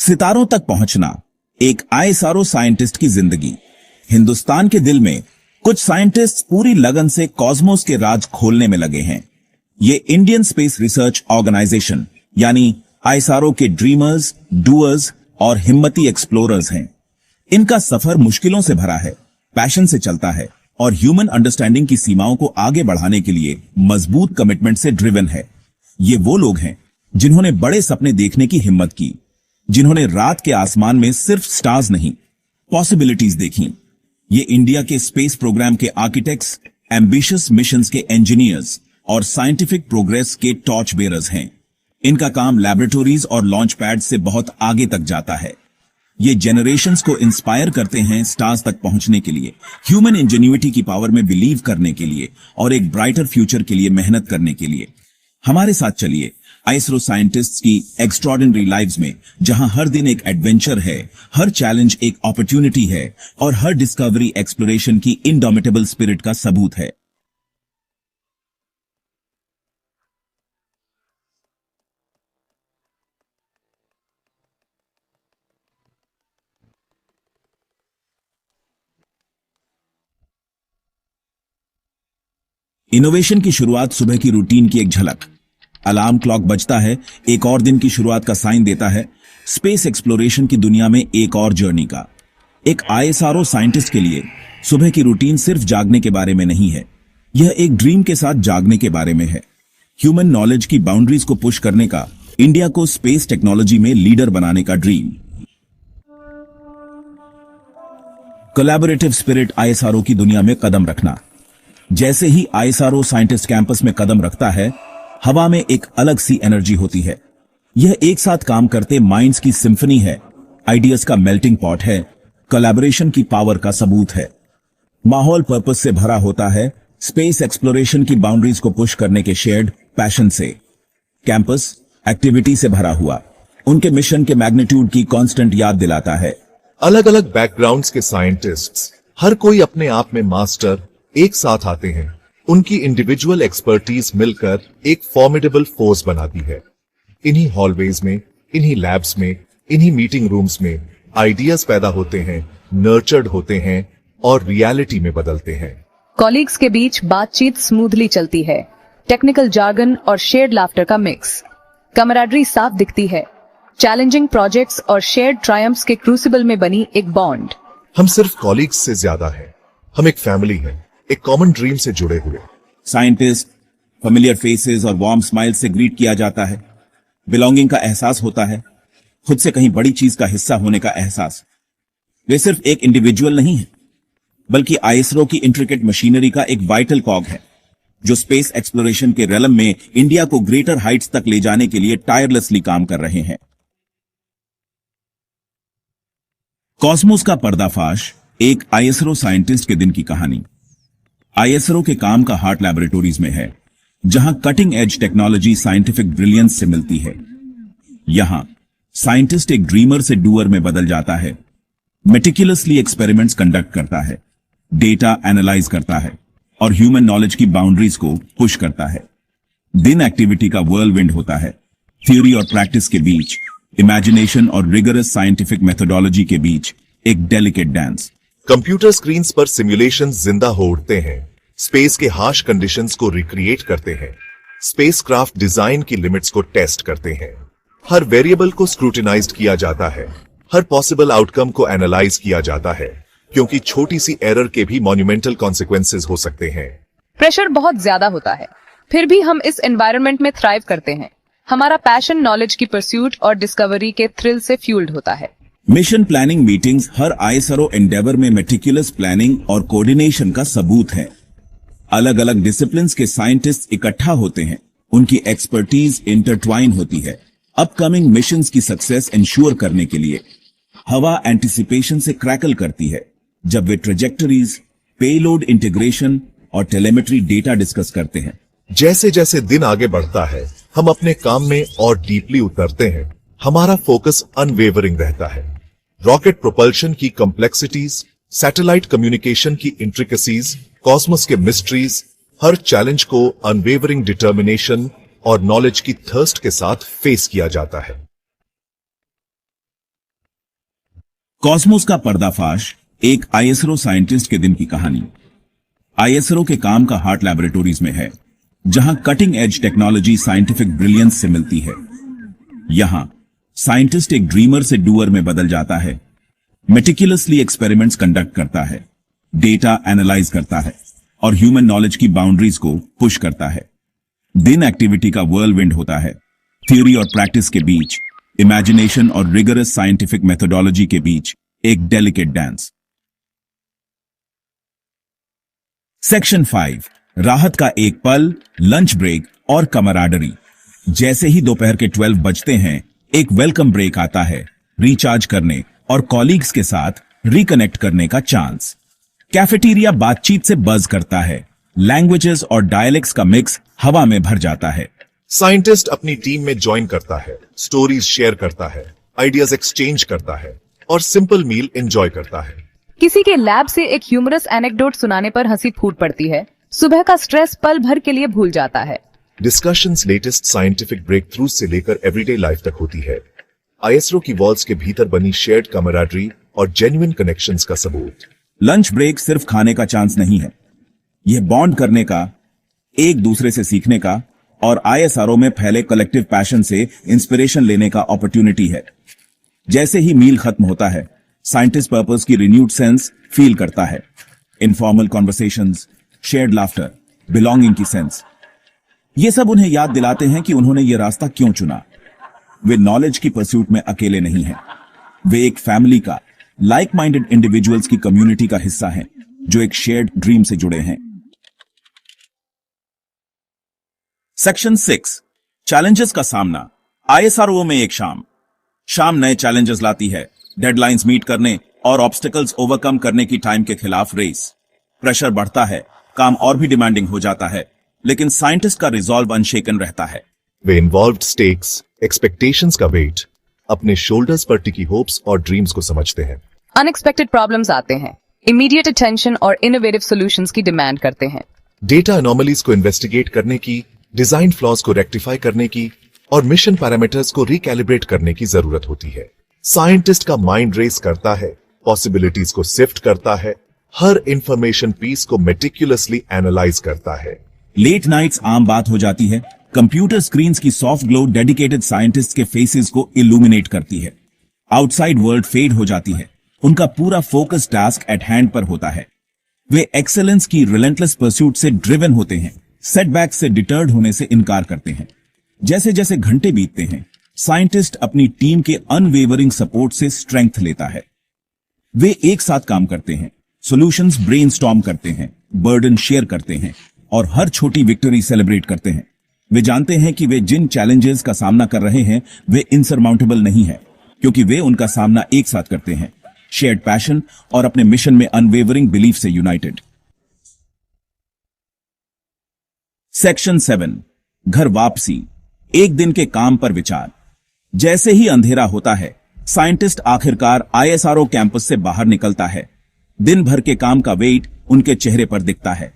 सितारों तक पहुंचना, एक आईएसआरओ साइंटिस्ट की जिंदगी। हिंदुस्तान के दिल में कुछ साइंटिस्ट पूरी लगन से कॉस्मोस के राज खोलने में लगे हैं। ये इंडियन स्पेस रिसर्च ऑर्गेनाइजेशन यानी आईएसआरओ के ड्रीमर्स, डूअर्स और हिम्मती एक्सप्लोरर्स हैं। इनका सफर मुश्किलों से भरा है, पैशन से चलता है और ह्यूमन अंडरस्टैंडिंग की सीमाओं को आगे बढ़ाने के लिए मजबूत कमिटमेंट से ड्रिवन है। ये वो लोग हैं जिन्होंने बड़े सपने देखने की हिम्मत की, जिन्होंने रात के आसमान में सिर्फ स्टार्स नहीं, पॉसिबिलिटीज देखी। ये इंडिया के स्पेस प्रोग्राम के आर्किटेक्ट्स, एम्बिशियस मिशंस के इंजीनियर्स और साइंटिफिक प्रोग्रेस के टॉर्च बेयरर्स हैं। इनका काम लैबोरेटरीज और लॉन्च पैड से बहुत आगे तक जाता है। ये जेनरेशंस को इंस्पायर करते हैं स्टार्स तक पहुंचने के लिए, ह्यूमन इंजेन्युइटी की पावर में बिलीव करने के लिए और एक ब्राइटर फ्यूचर के लिए मेहनत करने के लिए। हमारे साथ चलिए आईएसआरओ साइंटिस्ट्स की एक्स्ट्रॉर्डिनरी लाइव्स में, जहां हर दिन एक एडवेंचर है, हर चैलेंज एक अपॉर्चुनिटी है और हर डिस्कवरी एक्सप्लोरेशन की इंडोमिटेबल स्पिरिट का सबूत है। इनोवेशन की शुरुआत सुबह की रूटीन की एक झलक। अलार्म क्लॉक बजता है, एक और दिन की शुरुआत का साइन देता है। स्पेस एक्सप्लोरेशन की दुनिया में एक और जर्नी का। एक आईएसआरओ साइंटिस्ट के लिए सुबह की रूटीन सिर्फ जागने के बारे में नहीं है, यह एक ड्रीम के साथ जागने के बारे में है। ह्यूमन नॉलेज की बाउंड्रीज को पुश करने का, इंडिया को स्पेस टेक्नोलॉजी में लीडर बनाने का ड्रीम। कोलैबोरेटिव स्पिरिट आईएसआरओ की दुनिया में कदम रखना। जैसे ही आईएसआरओ साइंटिस्ट कैंपस में कदम रखता है, हवा में एक अलग सी एनर्जी होती है। यह एक साथ काम करते माइंड्स की सिम्फनी है, आइडियाज का मेल्टिंग पॉट है, कोलैबोरेशन की पावर का सबूत है। माहौल पर्पस से भरा होता है, स्पेस एक्सप्लोरेशन की बाउंड्रीज को पुश करने के शेयर्ड पैशन से। कैंपस एक्टिविटी से भरा हुआ, उनके मिशन के मैग्नीट्यूड की कांस्टेंट याद दिलाता है। अलग अलग बैकग्राउंड्स के साइंटिस्ट्स, हर कोई अपने आप में मास्टर, एक साथ आते हैं। उनकी इंडिविजुअल एक्सपर्टीज मिलकर एक फॉर्मिडेबल फोर्स बनाती है। इन्हीं हॉलवेज में, इन्हीं लैब्स में, इन्हीं मीटिंग रूम्स में आइडियाज पैदा होते हैं, नर्चर्ड होते हैं और रियलिटी में बदलते हैं। कॉलीग्स के बीच बातचीत स्मूथली चलती है, टेक्निकल जार्गन और शेयर्ड लाफ्टर का मिक्स। कमराडरी साफ दिखती है, चैलेंजिंग प्रोजेक्ट्स और शेयर्ड ट्रायम्फ्स के क्रूसिबल में बनी एक बॉन्ड। हम सिर्फ कॉलीग्स से ज्यादा हैं, हम एक फैमिली हैं, एक कॉमन ड्रीम से जुड़े हुए। साइंटिस्ट, फेमिलियर फेसेस और वार्म स्माइल से ग्रीट किया जाता है। बिलोंगिंग का एहसास होता है, खुद से कहीं बड़ी चीज का हिस्सा होने का एहसास। वे सिर्फ एक इंडिविजुअल नहीं है, बल्कि आईएसआरओ की इंट्रिकेट मशीनरी का एक वाइटल कॉग है, जो स्पेस एक्सप्लोरेशन के रेलम में इंडिया को ग्रेटर हाइट्स तक ले जाने के लिए टायरलेसली काम कर रहे हैं। कॉस्मोस का पर्दाफाश, एक आईएसआरओ साइंटिस्ट के दिन की कहानी। आईएसआरओ के काम का हार्ट लैबोरेटरीज में है, जहां cutting edge technology scientific brilliance से मिलती है। यहां साइंटिस्ट एक ड्रीमर से डूअर में बदल जाता है, मेटिकुलसली एक्सपेरिमेंट्स कंडक्ट करता है, डेटा एनालाइज करता है और ह्यूमन नॉलेज की बाउंड्रीज को पुश करता है। दिन एक्टिविटी का व्हर्लविंड होता है, थ्योरी और प्रैक्टिस के बीच, इमेजिनेशन और रिगरस साइंटिफिक मेथोडोलॉजी के बीच एक डेलिकेट डांस। कंप्यूटर स्क्रीन्स पर सिमुलेशन जिंदा हो उठते हैं, स्पेस के हार्श कंडीशंस को रिक्रिएट करते हैं, स्पेसक्राफ्ट डिजाइन की लिमिट्स को टेस्ट करते हैं। हर वेरिएबल को स्क्रूटिनाइज्ड किया जाता है, हर पॉसिबल आउटकम को एनालाइज किया जाता है, क्योंकि छोटी सी एरर के भी मॉन्यूमेंटल कॉन्सिक्वेंसेस हो सकते हैं। प्रेशर बहुत ज्यादा होता है, फिर भी हम इस एनवायरनमेंट में थ्राइव करते हैं। हमारा पैशन नॉलेज की परस्यूट और डिस्कवरी के थ्रिल से फ्यूल्ड होता है। मिशन प्लानिंग मीटिंग्स हर आईएसआरओ एंडेवर में मेटिकुलस प्लानिंग और कोऑर्डिनेशन का सबूत है। अलग अलग डिसिप्लिन्स के साइंटिस्ट इकट्ठा होते हैं, उनकी एक्सपर्टीज इंटरट्वाइन होती है अपकमिंग मिशंस की सक्सेस इंश्योर करने के लिए। हवा एंटिसिपेशन से क्रैकल करती है जब वे ट्रेजेक्टरीज, पेलोड इंटीग्रेशन और टेलीमेट्री डेटा डिस्कस करते हैं। जैसे जैसे दिन आगे बढ़ता है, हम अपने काम में और डीपली उतरते हैं। हमारा फोकस अनवेवरिंग रहता है। रॉकेट प्रोपल्शन की कॉम्प्लेक्सिटीज, सैटेलाइट कम्युनिकेशन की इंट्रिकेसीज, कॉस्मोस के मिस्ट्रीज, हर चैलेंज को अनवेवरिंग डिटर्मिनेशन और नॉलेज की थर्स्ट के साथ फेस किया जाता है। कॉस्मोस का पर्दाफाश, एक आईएसआरओ साइंटिस्ट के दिन की कहानी। आईएसआरओ के काम का हार्ट लैबोरेटरीज में है, जहां cutting edge technology scientific brilliance से मिलती है। यहां साइंटिस्ट एक ड्रीमर से डूअर में बदल जाता है, मेटिकुलसली एक्सपेरिमेंट्स कंडक्ट करता है, डेटा एनालाइज करता है और ह्यूमन नॉलेज की बाउंड्रीज को पुश करता है। दिन एक्टिविटी का व्हर्लविंड होता है, थ्योरी और प्रैक्टिस के बीच, इमेजिनेशन और रिगरस साइंटिफिक मेथोडोलॉजी के बीच एक डेलिकेट डांस। सेक्शन 5, राहत का एक पल, लंच ब्रेक और कमराडरी। जैसे ही दोपहर के 12 बजते हैं, एक वेलकम ब्रेक आता है, रिचार्ज करने और कॉलीग्स के साथ रिकनेक्ट करने का चांस। कैफेटेरिया बातचीत से बज करता है, लैंग्वेजेस और डायलेक्ट्स का मिक्स हवा में भर जाता है। साइंटिस्ट अपनी टीम में ज्वाइन करता है, स्टोरीज शेयर करता है, आइडियाज एक्सचेंज करता है और सिंपल मील एंजॉय करता है। किसी के लैब से एक ह्यूमरस एनेक्डोट सुनाने पर हंसी फूट पड़ती है, सुबह का स्ट्रेस पल भर के लिए भूल जाता है। Discussions latest scientific breakthrough से लेकर एवरीडे लाइफ तक होती है। आईएसआरओ की वॉल्स के भीतर बनी शेयर्ड कमराडरी और जेन्युइन कनेक्शंस का सबूत। लंच ब्रेक सिर्फ खाने का चांस नहीं है, यह बॉन्ड करने का, एक दूसरे से सीखने का और आईएसआरओ में फैले कलेक्टिव पैशन से इंस्पिरेशन लेने का अपॉर्चुनिटी है। जैसे ही मील खत्म होता है, साइंटिस्ट पर्पस की रिन्यूड सेंस फील करता है। Informal conversations, shared laughter, belonging की सेंस, ये सब उन्हें याद दिलाते हैं कि उन्होंने ये रास्ता क्यों चुना। वे नॉलेज की परस्यूट में अकेले नहीं हैं, वे एक फैमिली का, लाइक माइंडेड इंडिविजुअल्स की कम्युनिटी का हिस्सा हैं, जो एक शेयर्ड ड्रीम से जुड़े हैं। सेक्शन 6, चैलेंजेस का सामना। आईएसआरओ में एक शाम नए चैलेंजेस लाती है, डेडलाइंस मीट करने और ऑब्स्टिकल्स ओवरकम करने की टाइम के खिलाफ रेस। प्रेशर बढ़ता है, काम और भी डिमांडिंग हो जाता है, लेकिन साइंटिस्ट का रिजॉल्व अनशेकन रहता है। वे इन्वॉल्व्ड स्टेक्स, एक्सपेक्टेशंस का वेट, अपने शोल्डर्स पर टिकी होप्स और ड्रीम्स को समझते हैं। अनएक्सपेक्टेड प्रॉब्लम्स आते हैं, इमीडिएट अटेंशन और इनोवेटिव सॉल्यूशंस की डिमांड करते हैं। डेटा एनोमलीज को इन्वेस्टिगेट करने की, डिजाइन फ्लॉज को रेक्टिफाई करने की और मिशन पैरामीटर्स को रिकैलिब्रेट करने की जरूरत होती है। साइंटिस्ट का माइंड रेस करता है, पॉसिबिलिटीज को सिफ्ट करता है, हर इंफॉर्मेशन पीस को मेटिकुलसली एनालाइज करता है। लेट नाइट्स आम बात हो जाती है, कंप्यूटर स्क्रीन्स की सॉफ्ट ग्लो डेडिकेटेड साइंटिस्ट के फेसेस को इल्यूमिनेट करती है। आउटसाइड वर्ल्ड फेड हो जाती है, उनका पूरा फोकस टास्क एट हैंड पर होता है। वे एक्सेलेंस की रिलेंटलेस परस्यूट से ड्रिवन होते हैं, सेटबैक से डिटर्ड होने से इनकार करते हैं। जैसे जैसे घंटे बीतते हैं, साइंटिस्ट अपनी टीम के अनवेवरिंग सपोर्ट से स्ट्रेंथ लेता है। वे एक साथ काम करते हैं, सॉल्यूशंस ब्रेनस्टॉर्म करते हैं, बर्डन शेयर करते हैं और हर छोटी विक्ट्री सेलिब्रेट करते हैं। वे जानते हैं कि वे जिन चैलेंजेस का सामना कर रहे हैं वे इनसरमाउंटेबल नहीं है, क्योंकि वे उनका सामना एक साथ करते हैं, शेयर्ड पैशन और अपने मिशन में अनवेवरिंग बिलीफ से यूनाइटेड। सेक्शन 7, घर वापसी, एक दिन के काम पर विचार। जैसे ही अंधेरा होता है, साइंटिस्ट आखिरकार आईएसआरओ कैंपस से बाहर निकलता है। दिन भर के काम का वेट उनके चेहरे पर दिखता है।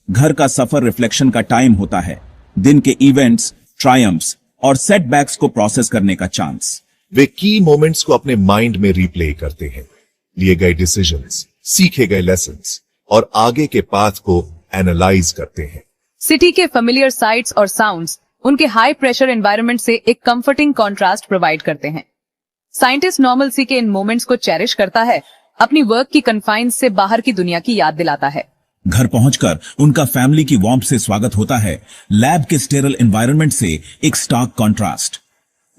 घर का सफर रिफ्लेक्शन का टाइम होता है, दिन के इवेंट्स, ट्रायम्फ्स और सेटबैक्स को प्रोसेस करने का चांस। वे की मोमेंट्स को अपने माइंड में रिप्ले करते हैं, लिए गए डिसीजंस, सीखे गए लेसन्स और आगे के पाथ को एनालाइज करते हैं। सिटी के फेमिलियर साइट्स और साउंड्स उनके हाई प्रेशर एनवायरनमेंट से एक कंफर्टिंग कॉन्ट्रास्ट प्रोवाइड करते हैं। साइंटिस्ट नॉर्मलसी के इन मोमेंट्स को चेरिश करता है, अपनी वर्क की कन्फाइंस से बाहर की दुनिया की याद दिलाता है। घर पहुंचकर उनका फैमिली की वार्मथ से स्वागत होता है, लैब के स्टेरल एनवायरनमेंट से एक stark contrast.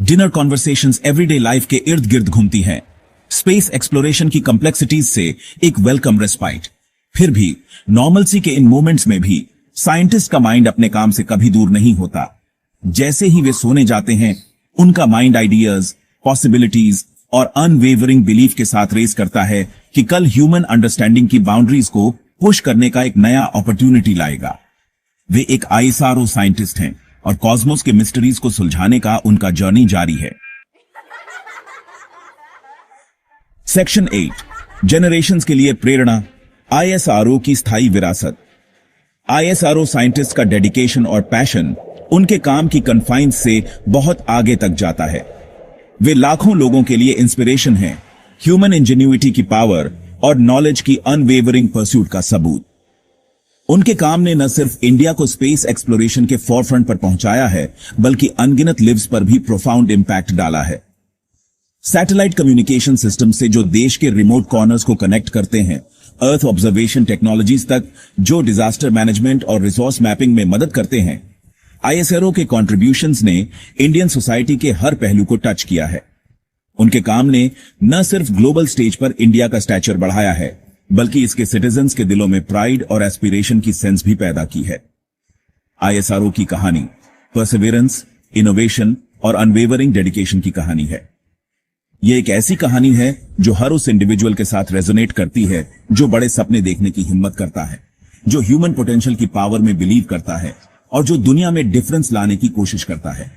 Dinner conversations everyday life के इर्द गिर्द घूमती हैं, स्पेस एक्सप्लोरेशन की कॉम्प्लेक्सिटीज से एक वेलकम रेस्पाइट। फिर भी नॉर्मलसी के इन मोमेंट्स में भी साइंटिस्ट का माइंड अपने काम से कभी दूर नहीं होता। जैसे ही वे सोने जाते हैं, उनका माइंड आइडियाज, पॉसिबिलिटीज और अनवेवरिंग बिलीफ के साथ रेस करता है कि कल ह्यूमन अंडरस्टैंडिंग की बाउंड्रीज को पुश करने का एक नया अपॉर्चुनिटी लाएगा। वे एक आईएसआरओ साइंटिस्ट हैं और कॉस्मोस के मिस्ट्रीज को सुलझाने का उनका जर्नी जारी है। सेक्शन 8, जेनरेशंस के लिए प्रेरणा, आईएसआरओ की स्थायी विरासत। आईएसआरओ साइंटिस्ट का डेडिकेशन और पैशन उनके काम की कन्फाइंस से बहुत आगे तक जाता है। वे लाखों लोगों के लिए इंस्पिरेशन हैं, ह्यूमन इंजेन्युइटी की पावर और नॉलेज की अनवेवरिंग परस्यूट का सबूत। उनके काम ने न सिर्फ इंडिया को स्पेस एक्सप्लोरेशन के फॉरफ्रंट पर पहुंचाया है, बल्कि अनगिनत लिव्स पर भी प्रोफाउंड इंपैक्ट डाला है। सैटेलाइट कम्युनिकेशन सिस्टम से जो देश के रिमोट कॉर्नर्स को कनेक्ट करते हैं, अर्थ ऑब्जर्वेशन टेक्नोलॉजीज तक जो डिजास्टर मैनेजमेंट और रिसोर्स मैपिंग में मदद करते हैं, आईएसआरओ के कॉन्ट्रीब्यूशंस ने इंडियन सोसाइटी के हर पहलू को टच किया है। उनके काम ने न सिर्फ ग्लोबल स्टेज पर इंडिया का स्टैचर बढ़ाया है, बल्कि इसके सिटीजन्स के दिलों में प्राइड और एस्पिरेशन की सेंस भी पैदा की है। आईएसआरओ की कहानी परसिवियरेंस, इनोवेशन और अनवेवरिंग डेडिकेशन की कहानी है। यह एक ऐसी कहानी है जो हर उस इंडिविजुअल के साथ रेजोनेट करती है जो बड़े सपने देखने की हिम्मत करता है, जो ह्यूमन पोटेंशियल की पावर में बिलीव करता है और जो दुनिया में डिफरेंस लाने की कोशिश करता है।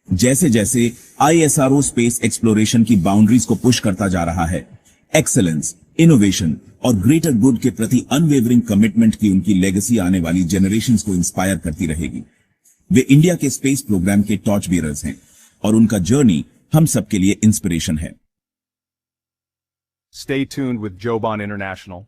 जैसे जैसे आईएसआरओ स्पेस एक्सप्लोरेशन की बाउंड्रीज को पुश करता जा रहा है, एक्सेलेंस, इनोवेशन और ग्रेटर गुड के प्रति अनवेवरिंग कमिटमेंट की उनकी लेगेसी आने वाली जनरेशंस को इंस्पायर करती रहेगी। वे इंडिया के स्पेस प्रोग्राम के टॉर्च बियरर्स हैं और उनका जर्नी हम सबके लिए इंस्पिरेशन है। Stay tuned with Joban International.